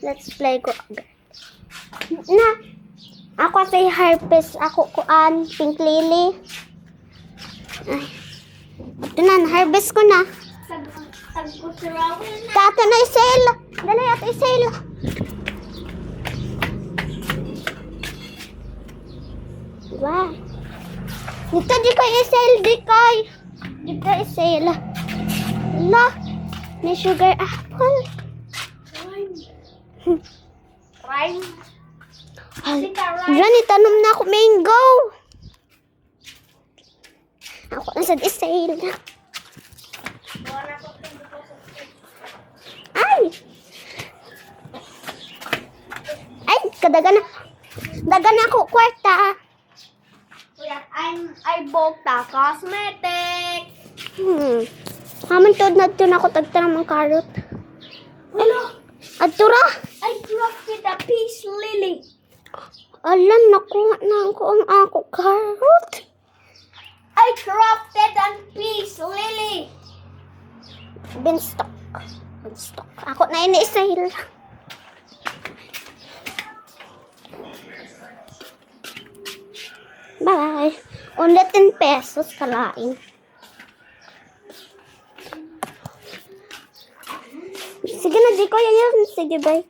Let's play ko agad. Na, ako kay Harvest, ako kuan, Pink Lily. Ay. Ito na, harvest ko na. Tato na isel. Dali at isel. Wow. Dito di ko isel, di koy. Di ko isel. La, may sugar apple. Rhyme. Diyan, itanong na ako mango. Ako na sa isel. Ay! Ay, kadagan na. Dagan ako kwarta. I bought the cosmetic. Haman to na ito na ako tagtanong ng carrot. Hello. Adtura! I dropped the peace lily. Alam, nakuha na ako ang ako carrot. I dropped the peace lily. Beanstalk. Beanstalk. Ako na ini-sale. Bye. Only 10 pesos kalain. Sige na, di ko yan. Sige, bye.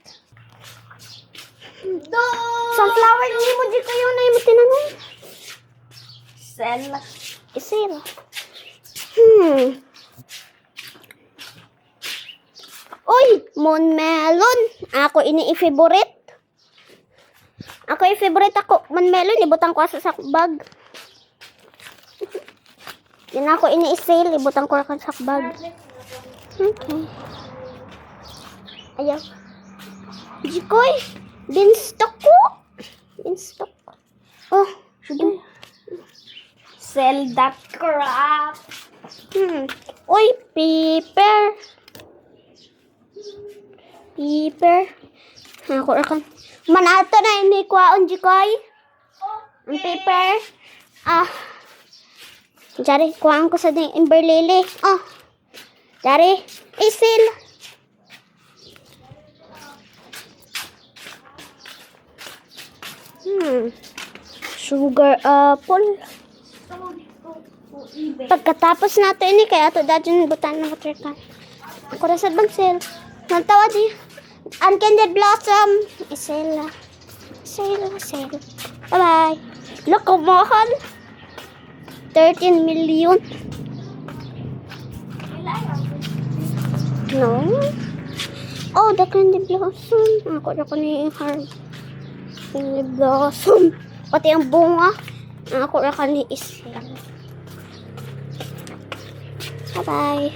Sunflower, hindi mo di kayo na yung tinanong. Sell. Isira. Uy, moon melon. Ako ini-favorite. Ako i-favorite ako. Moon melon, ibutang ko sa sakbag. Yan ako ini-sale, ibutang ko sa sakbag. Okay. Ayaw. Jikoy, beanstalk ko. Beanstalk. Oh, sige. Sell that crap. Uy, paper. Paper. Ako rakan. Manato na ini kwaon jikoy. Ang paper. Jari, kuhaan ko sa ding Imberlele. Jari, isil. Sugar apple. Pagkatapos nato ini kaya ato dadyan butan ng watercan. Ako ra sa bansel. Nantawa di. Ang candy blossom. Isela. Isela. Bye-bye. Look, mahal. 13 million. No. Oh, the candy blossom. Ako ra ko ni heart. Candy blossom. Pati ang bunga. Ako ra ka ni Isela. Bye-bye.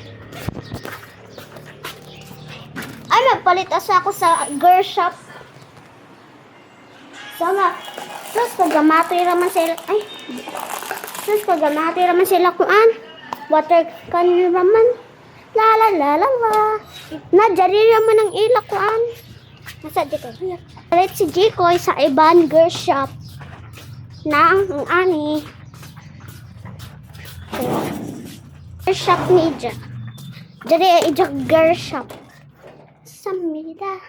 Ay, nagpalit ako sa girl shop. Sama. Sus, kagamatoy raman sila. Ay. Sus, kagamatoy raman sila kuan. Water can raman. La la la la la. Nadjari raman ang ila kuan. Nasa di ko. Palit si Jikoy sa ibang girl shop. Na ang ani. Girl shop ni Ija. Jadi Ija girl shop. Samida.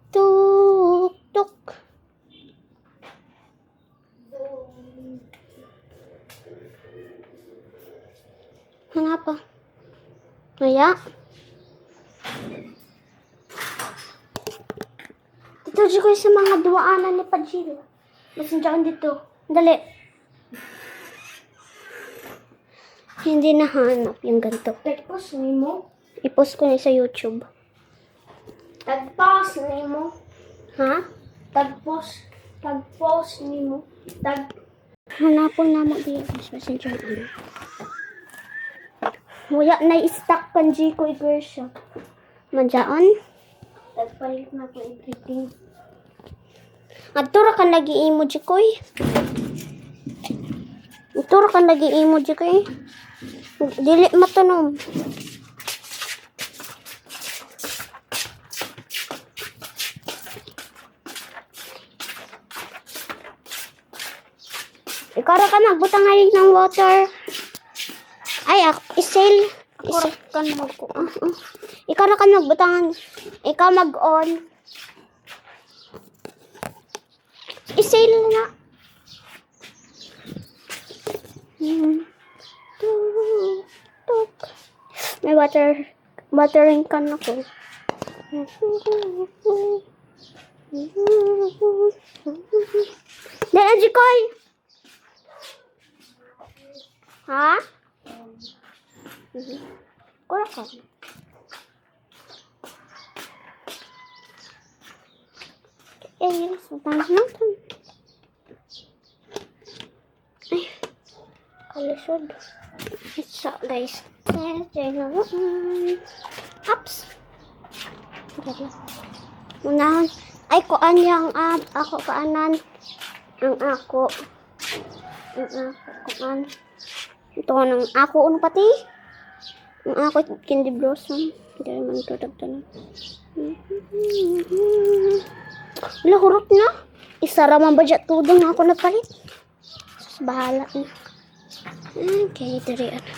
Tuk tuk. Kenapa? Maya. Dito juga sa mga duwaanan ni Pajil. Masindihan dito. Dali. Hindi nahanap yung ganito. Tagpos ni mo. I-post ko na sa YouTube. Tagpos ni mo. Ha? Tagpos ni mo. Hanapon na mo diyan. Messenger ano. Wala na i-stock kan Jikoy girl shop. Manjaan. Tagpalit na ko everything. Adtura kan lagi imo Jikoy. Adtura kan lagi imo Jikoy. Dili matunom. Ikaw ra ka nagbutang ngayon ng water. Ay, ako, isel. Korap ka na ko. Ikaw ra ka nagbutangan. Ikaw mag-on. I-sale na. Tuk. May watering can ako. Dahil Jikoy. Ha? Kura ka. Sultan natin. Ay, kalisod. So, guys. Ups. Unahan. Ay, kuan yung ako kaanan. Ang ako. Kuan. Ito ng ako uno pati. Ang ako candy blossom. Hindi naman ito dagdagan. Wala, hurot na. Isara man ba dyan tudong na ako napalit. Sus, bahala na. Okay, dari ano.